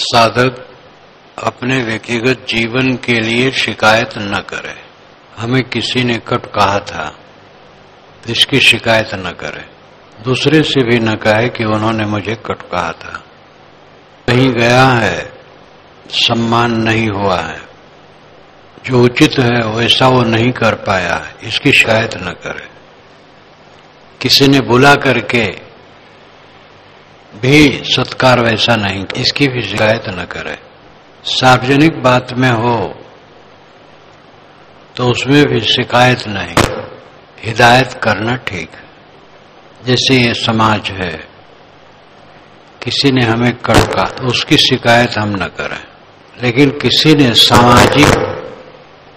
साधक अपने व्यक्तिगत जीवन के लिए शिकायत न करे। हमें किसी ने कट कहा था तो इसकी शिकायत न करे। दूसरे से भी न कहे कि उन्होंने मुझे कट कहा था। कहीं गया है, सम्मान नहीं हुआ है, जो उचित है वैसा वो नहीं कर पाया, इसकी शिकायत न करे। किसी ने बुला करके भी सत्कार वैसा नहीं, इसकी भी शिकायत न करे। सार्वजनिक बात में हो तो उसमें भी शिकायत नहीं, हिदायत करना ठीक। जैसे ये समाज है, किसी ने हमें कड़का तो उसकी शिकायत हम न करें, लेकिन किसी ने सामाजिक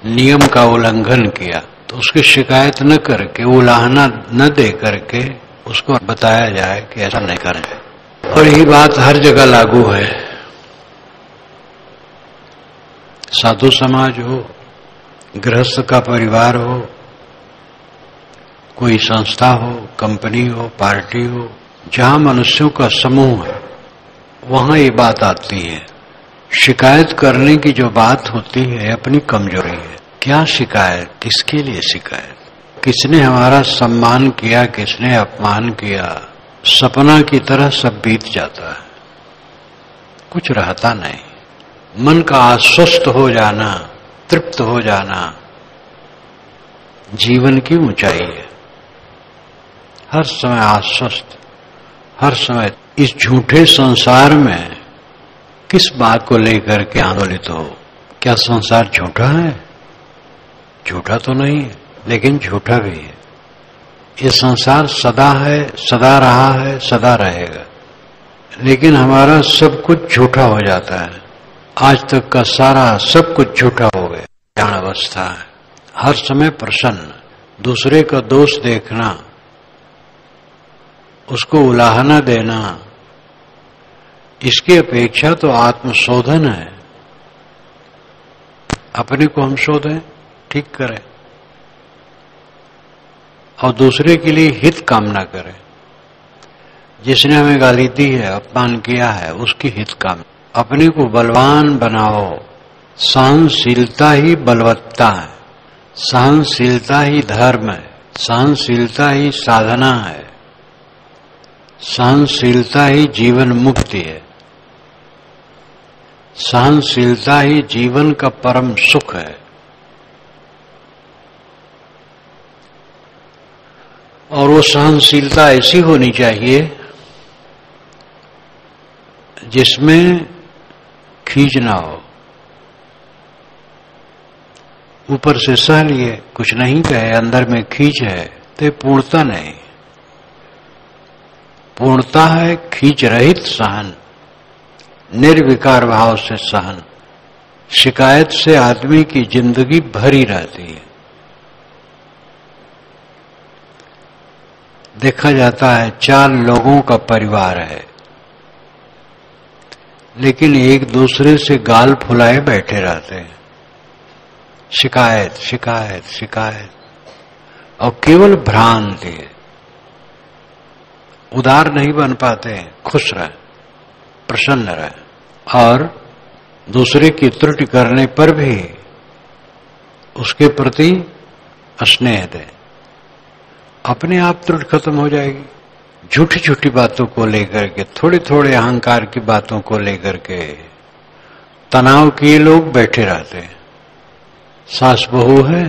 नियम का उल्लंघन किया तो उसकी शिकायत न करके, उलाहना न दे करके उसको बताया जाए कि ऐसा नहीं करें। और यही बात हर जगह लागू है। साधु समाज हो, गृहस्थ का परिवार हो, कोई संस्था हो, कंपनी हो, पार्टी हो, जहां मनुष्यों का समूह है वहां ये बात आती है। शिकायत करने की जो बात होती है अपनी कमजोरी है। क्या शिकायत, किसके लिए शिकायत? किसने हमारा सम्मान किया, किसने अपमान किया, सपना की तरह सब बीत जाता है, कुछ रहता नहीं। मन का आश्वस्त हो जाना, तृप्त हो जाना जीवन की ऊंचाई है। हर समय आश्वस्त, हर समय। इस झूठे संसार में किस बात को लेकर के आंदोलित हो? क्या संसार झूठा है? झूठा तो नहीं है, लेकिन झूठा भी है। ये संसार सदा है, सदा रहा है, सदा रहेगा, लेकिन हमारा सब कुछ झूठा हो जाता है। आज तक का सारा सब कुछ झूठा हो गया। ज्ञान अवस्था है, हर समय प्रसन्न, दूसरे का दोष देखना, उसको उलाहना देना, इसकी अपेक्षा तो आत्मशोधन है। अपने को हम शोधें, ठीक करें और दूसरे के लिए हित कामना करें। जिसने हमें गाली दी है, अपमान किया है, उसकी हित कामना। अपने को बलवान बनाओ। सहनशीलता ही बलवत्ता है, सहनशीलता ही धर्म है, सहनशीलता ही साधना है, सहनशीलता ही जीवन मुक्ति है, सहनशीलता ही जीवन का परम सुख है। और वो सहनशीलता ऐसी होनी चाहिए जिसमें खींच ना हो। ऊपर से सह लिए, कुछ नहीं कहे, अंदर में खींच है, तो पूर्णता नहीं। पूर्णता है खींच रहित सहन, निर्विकार भाव से सहन। शिकायत से आदमी की जिंदगी भरी रहती है। देखा जाता है 4 लोगों का परिवार है, लेकिन एक दूसरे से गाल फुलाए बैठे रहते हैं। शिकायत शिकायत शिकायत, और केवल भ्रांति है। उदार नहीं बन पाते, खुश रहे, प्रसन्न रहे, और दूसरे की त्रुटि करने पर भी उसके प्रति स्नेह दें। अपने आप त्रुटि खत्म हो जाएगी। झूठी झूठी बातों को लेकर के, थोड़े थोड़े अहंकार की बातों को लेकर के तनाव किए लोग बैठे रहते हैं। सास बहू है,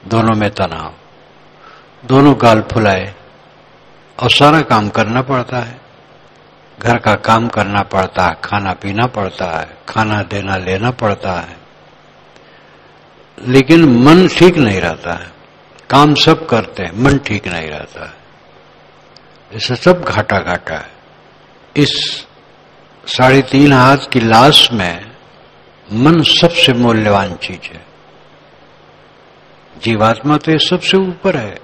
दोनों में तनाव, दोनों गाल फुलाए, और सारा काम करना पड़ता है। घर का काम करना पड़ता है, खाना पीना पड़ता है, खाना देना लेना पड़ता है, लेकिन मन ठीक नहीं रहता है। काम सब करते हैं, मन ठीक नहीं रहता है। इससे सब घाटा घाटा है। इस 3.5 हाथ की लाश में मन सबसे मूल्यवान चीज है। जीवात्मा तो ये सबसे ऊपर है,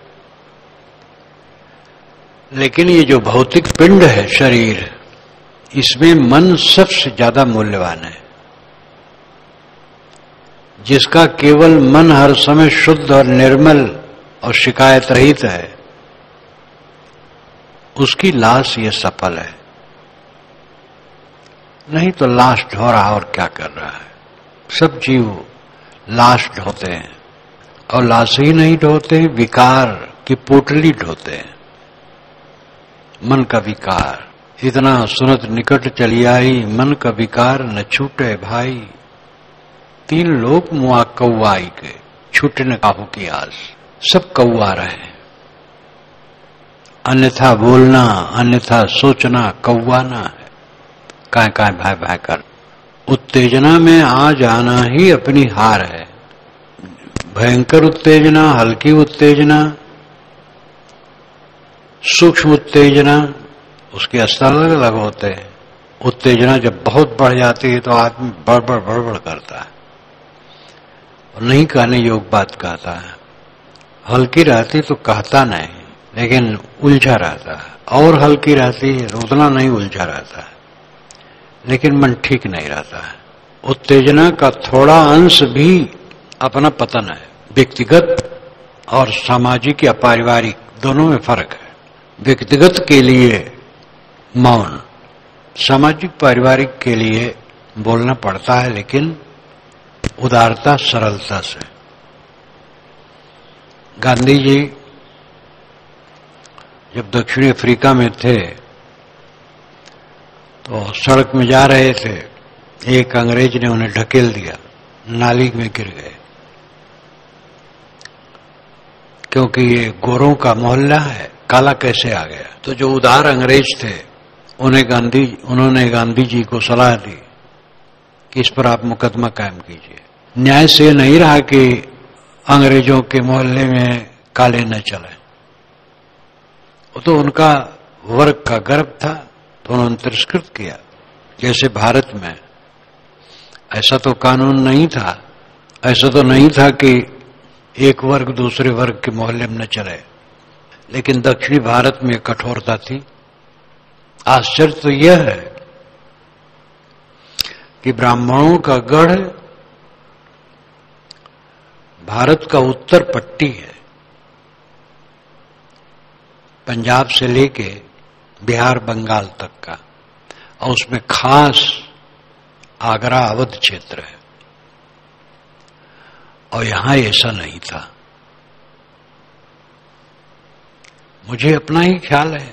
लेकिन ये जो भौतिक पिंड है, शरीर, इसमें मन सबसे ज्यादा मूल्यवान है। जिसका केवल मन हर समय शुद्ध और निर्मल और शिकायत रहित है, उसकी लाश ये सफल है। नहीं तो लाश ढो रहा और क्या कर रहा है। सब जीव लाश ढोते हैं, और लाश ही नहीं ढोते, विकार की पोटली ढोते हैं, मन का विकार। इतना सुनत निकट चली आई, मन का विकार न छूटे भाई। 3 लोग मुआ कौआई के, छूटने काहू की आस। सब कौआ रहे, अन्यथा बोलना, अन्यथा सोचना कौआना है। काय भाई भाई कर। उत्तेजना में आ जाना ही अपनी हार है। भयंकर उत्तेजना, हल्की उत्तेजना, सूक्ष्म उत्तेजना, उसके स्तर अलग अलग होते हैं। उत्तेजना जब बहुत बढ़ जाती है तो आदमी बड़बड़ करता है और नहीं कहने योग्य बात कहता है। हल्की रहती तो कहता नहीं, लेकिन उलझा रहता है। और हल्की रहती है, उतना नहीं उलझा रहता है, लेकिन मन ठीक नहीं रहता है। उत्तेजना का थोड़ा अंश भी अपना पतन है। व्यक्तिगत और सामाजिक या पारिवारिक दोनों में फर्क है। व्यक्तिगत के लिए मौन, सामाजिक पारिवारिक के लिए बोलना पड़ता है, लेकिन उदारता सरलता से। गांधी जी जब दक्षिण अफ्रीका में थे तो सड़क में जा रहे थे, एक अंग्रेज ने उन्हें ढकेल दिया, नाली में गिर गए। क्योंकि ये गोरों का मोहल्ला है, काला कैसे आ गया। तो जो उदार अंग्रेज थे उन्होंने गांधी जी को सलाह दी कि इस पर आप मुकदमा कायम कीजिए। न्याय से नहीं रहा कि अंग्रेजों के मोहल्ले में काले न चले। वो तो उनका वर्ग का गर्व था, तो उन्होंने तिरस्कृत किया। जैसे भारत में ऐसा तो कानून नहीं था, ऐसा तो नहीं था कि एक वर्ग दूसरे वर्ग के मोहल्ले में न चले, लेकिन दक्षिणी भारत में कठोरता थी। आश्चर्य तो यह है कि ब्राह्मणों का गढ़ भारत का उत्तर पट्टी है, पंजाब से लेके बिहार बंगाल तक का, और उसमें खास आगरा अवध क्षेत्र है। और यहां ऐसा नहीं था। मुझे अपना ही ख्याल है,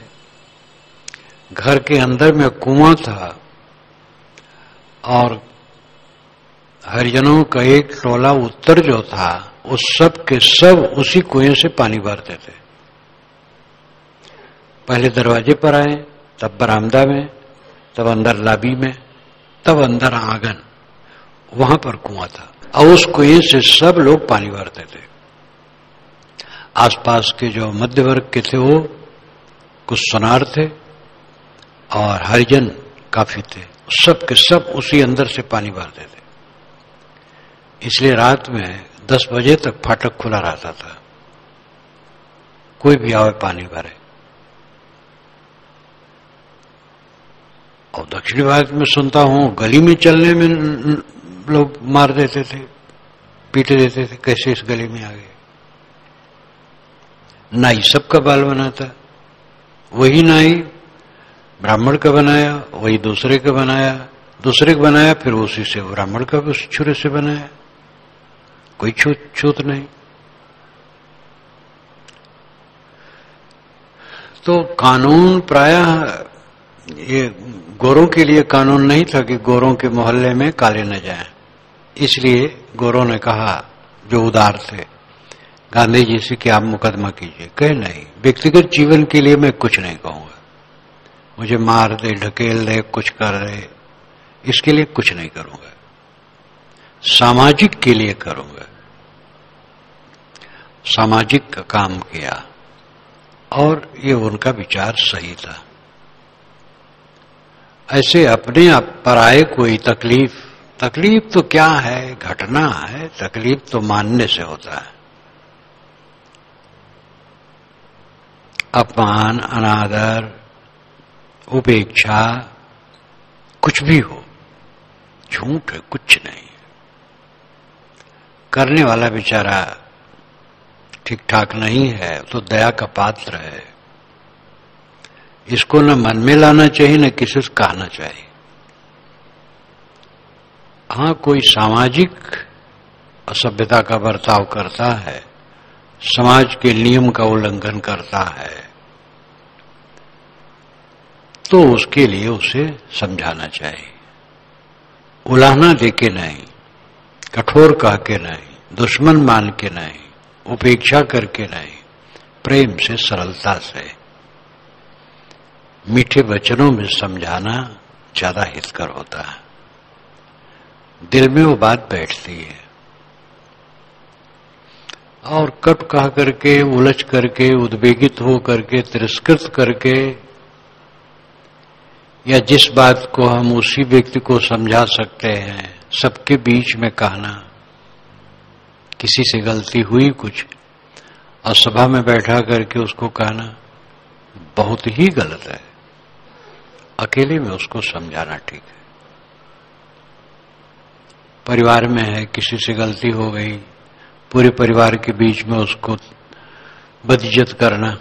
घर के अंदर में कुआं था और हरिजनों का एक टोला उत्तर जो था, उस सब के सब उसी कुएं से पानी भरते थे। पहले दरवाजे पर आए, तब बरामदा में, तब अंदर लॉबी में, तब अंदर आंगन, वहां पर कुआं था और उस कुएं से सब लोग पानी भरते थे। आसपास के जो मध्य वर्ग के थे वो कुछ सुनार थे और हरिजन काफी थे, सब के सब उसी अंदर से पानी भरते थे। इसलिए रात में 10 बजे तक फाटक खुला रहता था, कोई भी आवे पानी भरे। और दक्षिणी भारत में सुनता हूं गली में चलने में लोग मार देते थे, पीट देते थे, कैसे इस गली में आ गए। नाई सबका बाल बनाता, वही नाई ब्राह्मण का बनाया, वही दूसरे का बनाया, दूसरे का बनाया, फिर उसी से ब्राह्मण का भी उस छुरे से बनाया, कोई छूत नहीं। तो कानून प्रायः ये गोरों के लिए कानून नहीं था कि गोरों के मोहल्ले में काले न जाएं। इसलिए गोरों ने कहा, जो उदार थे, गांधी जी से कि आप मुकदमा कीजिए। कहे नहीं, व्यक्तिगत जीवन के लिए मैं कुछ नहीं कहूंगा, मुझे मार दे, ढकेल दे, कुछ कर दे, इसके लिए कुछ नहीं करूंगा, सामाजिक के लिए करूंगा। सामाजिक का काम किया और ये उनका विचार सही था। ऐसे अपने आप पराये कोई तकलीफ तो क्या है, घटना है, तकलीफ तो मानने से होता है। अपमान, अनादर, उपेक्षा, कुछ भी हो, झूठ है, कुछ नहीं। करने वाला बेचारा ठीक ठाक नहीं है तो दया का पात्र है। इसको न मन में लाना चाहिए, न किसी से कहना चाहिए। कहाँ कोई सामाजिक असभ्यता का बर्ताव करता है, समाज के नियम का उल्लंघन करता है, तो उसके लिए उसे समझाना चाहिए। उलाहना देके नहीं, कठोर कह के नहीं, दुश्मन मान के नहीं, उपेक्षा करके नहीं, प्रेम से, सरलता से, मीठे वचनों में समझाना ज्यादा हितकर होता है। दिल में वो बात बैठती है। और कट कह करके, उलझ करके, उद्वेगित हो करके, तिरस्कृत करके, या जिस बात को हम उसी व्यक्ति को समझा सकते हैं सबके बीच में कहना, किसी से गलती हुई कुछ और सभा में बैठा करके उसको कहना बहुत ही गलत है। अकेले में उसको समझाना ठीक है। परिवार में है, किसी से गलती हो गई, पूरे परिवार के बीच में उसको बदिज्जत करना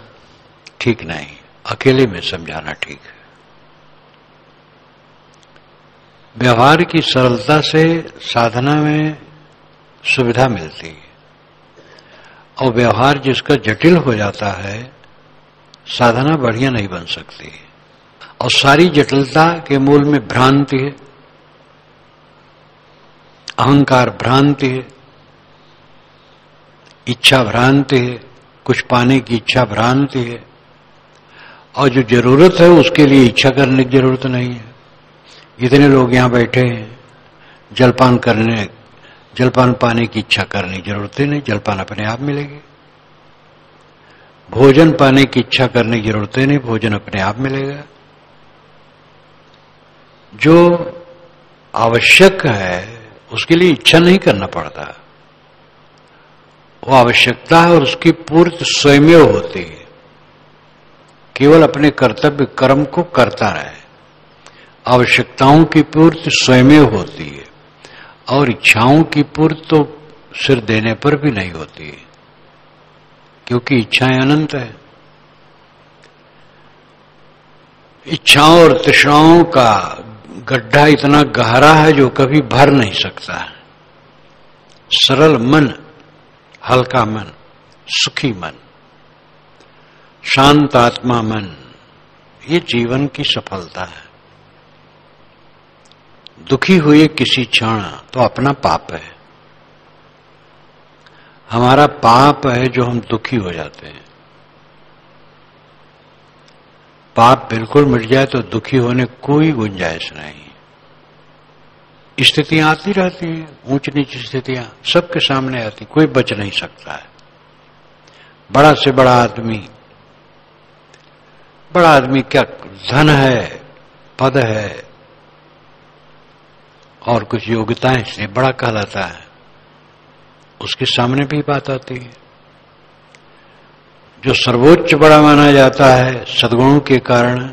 ठीक नहीं, अकेले में समझाना ठीक है। व्यवहार की सरलता से साधना में सुविधा मिलती है, और व्यवहार जिसका जटिल हो जाता है, साधना बढ़िया नहीं बन सकती। और सारी जटिलता के मूल में भ्रांति है, अहंकार भ्रांति है, इच्छा भ्रांति है, कुछ पाने की इच्छा भ्रांति है, और जो जरूरत है उसके लिए इच्छा करने की जरूरत नहीं है। इतने लोग यहां बैठे हैं, जलपान पाने की इच्छा करने की जरूरत ही नहीं, जलपान अपने आप मिलेगी। भोजन पाने की इच्छा करने की जरूरत ही नहीं, भोजन अपने आप मिलेगा। जो आवश्यक है उसके लिए इच्छा नहीं करना पड़ता, वो आवश्यकता है और उसकी पूर्ति स्वयं होती है। केवल अपने कर्तव्य कर्म को करता रहे, आवश्यकताओं की पूर्ति स्वयं होती है, और इच्छाओं की पूर्ति तो सिर देने पर भी नहीं होती है, क्योंकि इच्छाएं अनंत है। इच्छाओं और तृष्णाओं का गड्ढा इतना गहरा है जो कभी भर नहीं सकता। सरल मन, हल्का मन, सुखी मन, शांत आत्मा मन, ये जीवन की सफलता है। दुखी हुए किसी क्षण तो अपना पाप है, हमारा पाप है जो हम दुखी हो जाते हैं। पाप बिल्कुल मिट जाए तो दुखी होने कोई गुंजाइश नहीं। स्थितियां आती रहती हैं, ऊंच नीच स्थितियां सबके सामने आती, कोई बच नहीं सकता है। बड़ा से बड़ा आदमी क्या धन है, पद है और कुछ योग्यताएं, इसलिए बड़ा कहलाता है, उसके सामने भी बात आती है। जो सर्वोच्च बड़ा माना जाता है सद्गुणों के कारण,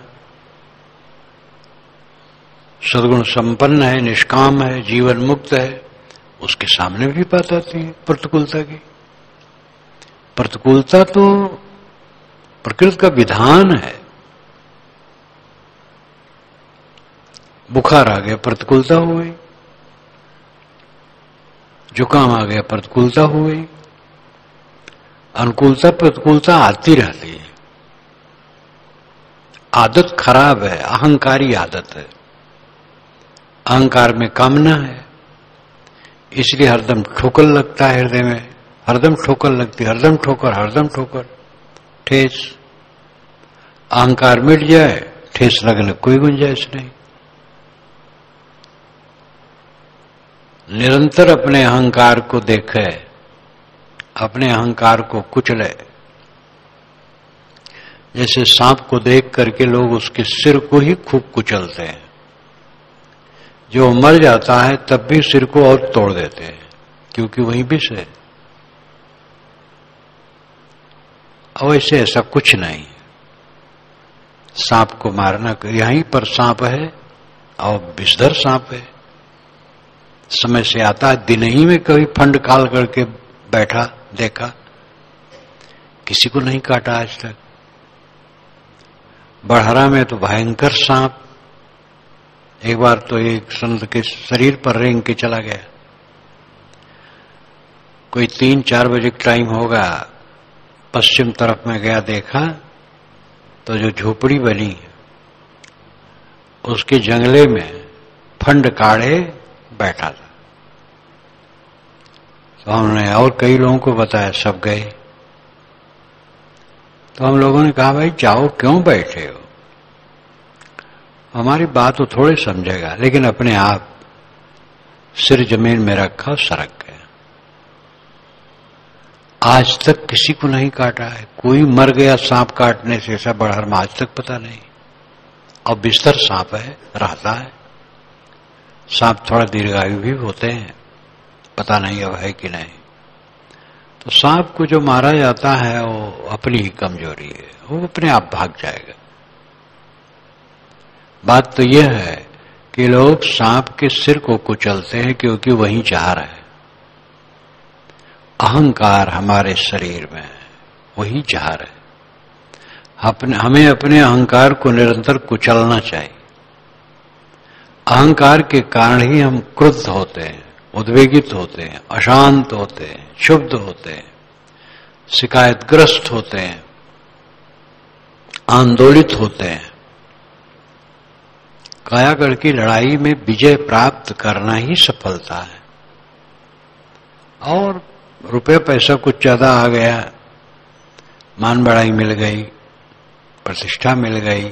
सद्गुण संपन्न है, निष्काम है, जीवन मुक्त है, उसके सामने भी बात आती है प्रतिकूलता की। प्रतिकूलता तो प्रकृति का विधान है। बुखार आ गया, प्रतिकूलता हो गई। जुकाम आ गया, प्रतिकूलता हो गई। अनुकूलता प्रतिकूलता आती रहती है। आदत खराब है, अहंकारी आदत है। अहंकार में कामना है, इसलिए हरदम ठोकर लगता है हृदय में, हरदम ठोकर लगती, हरदम ठोकर, ठेस। अहंकार मिट जाए, ठेस लगने कोई गुंजाइश नहीं। निरंतर अपने अहंकार को देखे, अपने अहंकार को कुचले। जैसे सांप को देख करके लोग उसके सिर को ही खूब कुचलते हैं, जो मर जाता है तब भी सिर को और तोड़ देते हैं, क्योंकि वही विष है। और ऐसे ऐसा कुछ नहीं। सांप को मारना, यहीं पर सांप है और विषधर सांप है। समय से आता है, दिन ही में कभी फंड काल करके बैठा देखा, किसी को नहीं काटा आज तक। बड़हरा में तो भयंकर सांप, एक बार तो एक संत के शरीर पर रेंग के चला गया। कोई 3-4 बजे टाइम होगा, पश्चिम तरफ में गया, देखा तो जो झोपड़ी बनी उसके जंगले में फंड काढ़े बैठा था। तो हमने और कई लोगों को बताया, सब गए। तो हम लोगों ने कहा, भाई जाओ, क्यों बैठे हो? हमारी बात तो थोड़े समझेगा, लेकिन अपने आप सिर जमीन में रखा, सरक गया। आज तक किसी को नहीं काटा है। कोई मर गया सांप काटने से, ऐसा बड़हर आज तक पता नहीं। और बिस्तर सांप है, रहता है। सांप थोड़ा दीर्घायु भी होते हैं, पता नहीं अब है कि नहीं। तो सांप को जो मारा जाता है वो अपनी ही कमजोरी है, वो अपने आप भाग जाएगा। बात तो यह है कि लोग सांप के सिर को कुचलते हैं क्योंकि वही जहर है। अहंकार हमारे शरीर में है, वही जहर है। हमें अपने अहंकार को निरंतर कुचलना चाहिए। अहंकार के कारण ही हम क्रुद्ध होते हैं, उद्वेगित होते हैं, अशांत होते हैं, क्षुब्ध होते हैं, शिकायतग्रस्त होते हैं, आंदोलित होते हैं। कायागढ़ की लड़ाई में विजय प्राप्त करना ही सफलता है। और रुपये पैसा कुछ ज्यादा आ गया, मान बढ़ाई मिल गई, प्रतिष्ठा मिल गई,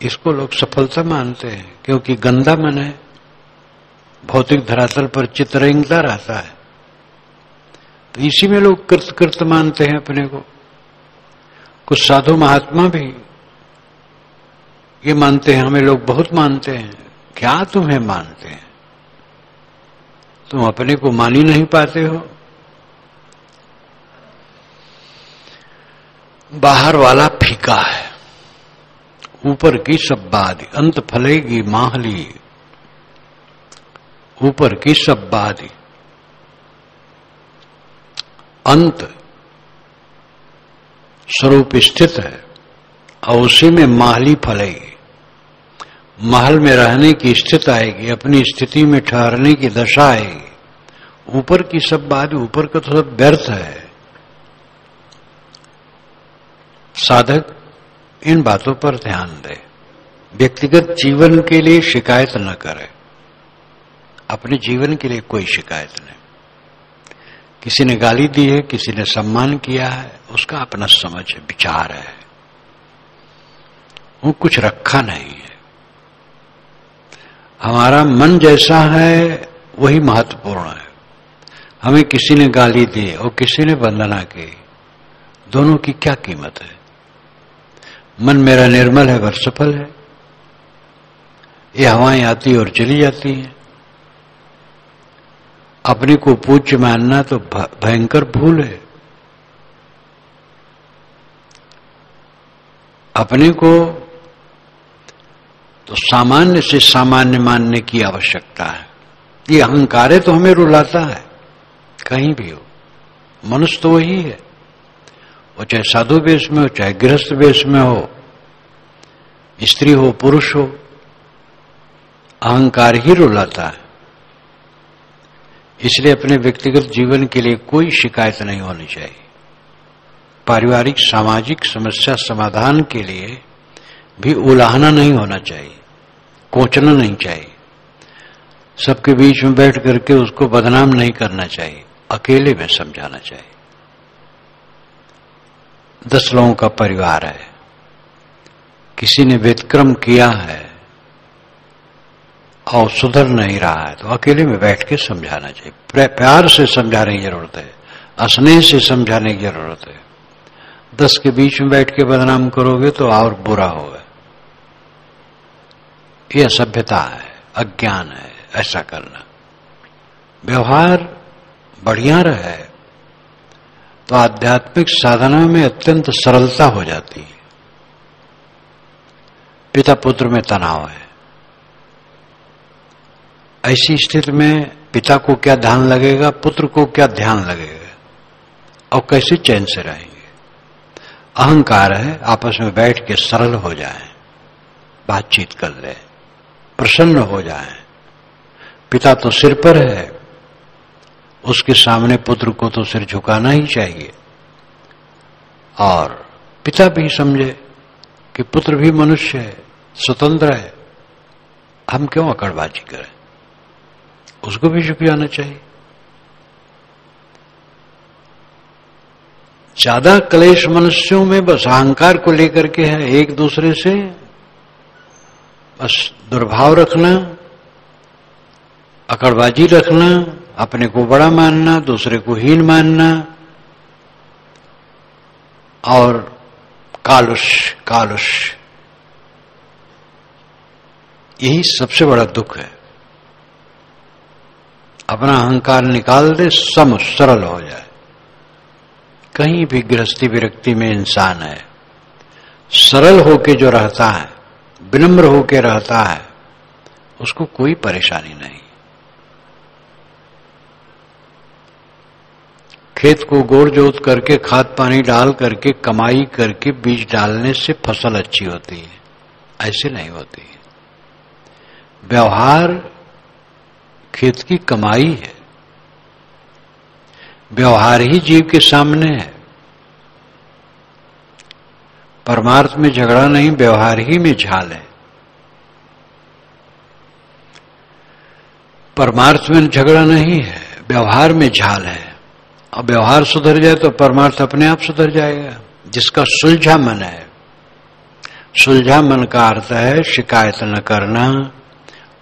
इसको लोग सफलता मानते हैं। क्योंकि गंदा मन है, भौतिक धरातल पर चित्त रेंगता रहता है, तो इसी में लोग कृत मानते हैं अपने को। कुछ साधु महात्मा भी ये मानते हैं, हमें लोग बहुत मानते हैं। क्या तुम्हें मानते हैं? तुम अपने को मान ही नहीं पाते हो। बाहर वाला फीका है, ऊपर की सब बात, अंत फलेगी माहली, ऊपर की सब बात, अंत स्वरूप स्थित है और उसी में माहली फलेगी। महल में रहने की स्थिति आएगी, अपनी स्थिति में ठहरने की दशा आएगी। ऊपर की सब बात, ऊपर का तो सब व्यर्थ है। साधक इन बातों पर ध्यान दे, व्यक्तिगत जीवन के लिए शिकायत न करे। अपने जीवन के लिए कोई शिकायत नहीं। किसी ने गाली दी है, किसी ने सम्मान किया है, उसका अपना समझ है, विचार है, वो कुछ रखा नहीं है। हमारा मन जैसा है वही महत्वपूर्ण है। हमें किसी ने गाली दी और किसी ने वंदना की, दोनों की क्या कीमत है? मन मेरा निर्मल है, वर सफल है। ये हवाएं आती और चली जाती हैं। अपने को पूज्य मानना तो भयंकर भूल है। अपने को तो सामान्य से सामान्य मानने की आवश्यकता है। ये अहंकार है तो हमें रुलाता है, कहीं भी हो। मनुष्य तो वही है, वो चाहे साधु वेश में हो, चाहे गृहस्थ वेश में हो, स्त्री हो, पुरुष हो, अहंकार ही रुलाता है। इसलिए अपने व्यक्तिगत जीवन के लिए कोई शिकायत नहीं होनी चाहिए। पारिवारिक सामाजिक समस्या समाधान के लिए भी उलाहना नहीं होना चाहिए, कोचना नहीं चाहिए। सबके बीच में बैठ करके उसको बदनाम नहीं करना चाहिए, अकेले में समझाना चाहिए। 10 लोगों का परिवार है, किसी ने व्यतिक्रम किया है और सुधर नहीं रहा है तो अकेले में बैठ के समझाना चाहिए। प्यार से समझाने की जरूरत है, स्नेह से समझाने की जरूरत है। 10 के बीच में बैठ के बदनाम करोगे तो और बुरा होगा। ये असभ्यता है, अज्ञान है ऐसा करना। व्यवहार बढ़िया रहे तो आध्यात्मिक साधना में अत्यंत सरलता हो जाती है। पिता पुत्र में तनाव है, ऐसी स्थिति में पिता को क्या ध्यान लगेगा, पुत्र को क्या ध्यान लगेगा, और कैसे चैन से रहेंगे? अहंकार है, आपस में बैठ के सरल हो जाए, बातचीत कर ले। प्रसन्न हो जाएं। पिता तो सिर पर है, उसके सामने पुत्र को तो सिर झुकाना ही चाहिए, और पिता भी समझे कि पुत्र भी मनुष्य है, स्वतंत्र है, हम क्यों अकड़बाजी करें, उसको भी झुक जाना चाहिए। ज्यादा क्लेश मनुष्यों में बस अहंकार को लेकर के है, एक दूसरे से बस दुर्भाव रखना, अकड़बाजी रखना, अपने को बड़ा मानना, दूसरे को हीन मानना, और कालुष, यही सबसे बड़ा दुख है। अपना अहंकार निकाल दे, सरल हो जाए। कहीं भी गृहस्थी विरक्ति में इंसान है, सरल होके जो रहता है, विनम्र होके रहता है, उसको कोई परेशानी नहीं। खेत को गोड़ जोत करके, खाद पानी डाल करके, कमाई करके बीज डालने से फसल अच्छी होती है, ऐसे नहीं होती है। व्यवहार खेत की कमाई है, व्यवहार ही जीव के सामने है। परमार्थ में झगड़ा नहीं, व्यवहार ही में झाल है। परमार्थ में झगड़ा नहीं है, व्यवहार में झाल है। और व्यवहार सुधर जाए तो परमार्थ अपने आप सुधर जाएगा। जिसका सुलझा मन है, सुलझा मन का अर्थ है शिकायत न करना,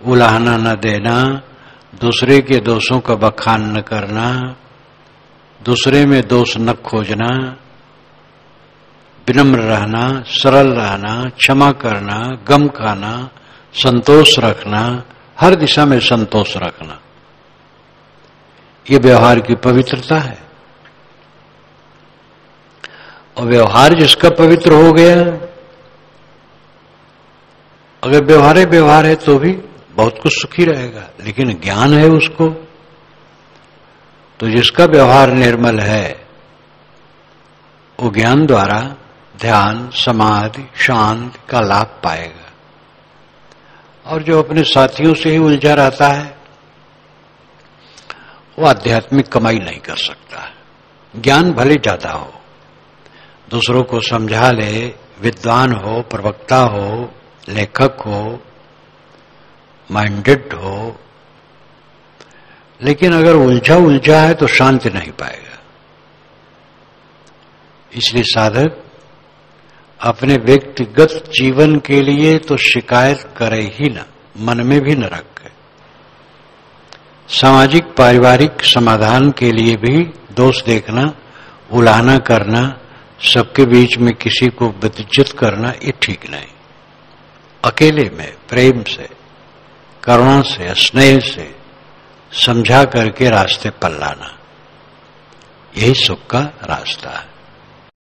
उलाहना न देना, दूसरे के दोषों का बखान न करना, दूसरे में दोष न खोजना, विनम्र रहना, सरल रहना, क्षमा करना, गम खाना, संतोष रखना, हर दिशा में संतोष रखना, ये व्यवहार की पवित्रता है। और व्यवहार जिसका पवित्र हो गया, अगर व्यवहार है तो भी बहुत कुछ सुखी रहेगा, लेकिन ज्ञान है उसको, तो जिसका व्यवहार निर्मल है वो ज्ञान द्वारा ध्यान, समाधि, शांति का लाभ पाएगा। और जो अपने साथियों से ही उलझा रहता है, वो आध्यात्मिक कमाई नहीं कर सकता है। ज्ञान भले ज्यादा हो, दूसरों को समझा ले, विद्वान हो, प्रवक्ता हो, लेखक हो, माइंडेड हो, लेकिन अगर उलझा है तो शांति नहीं पाएगा। इसलिए साधक अपने व्यक्तिगत जीवन के लिए तो शिकायत करे ही ना, मन में भी न रखे। सामाजिक पारिवारिक समाधान के लिए भी दोष देखना, उलाहना करना, सबके बीच में किसी को बेइज्जत करना, ये ठीक नहीं। अकेले में प्रेम से, करुणा से, स्नेह से समझा करके रास्ते पर लाना, यही सुख का रास्ता है।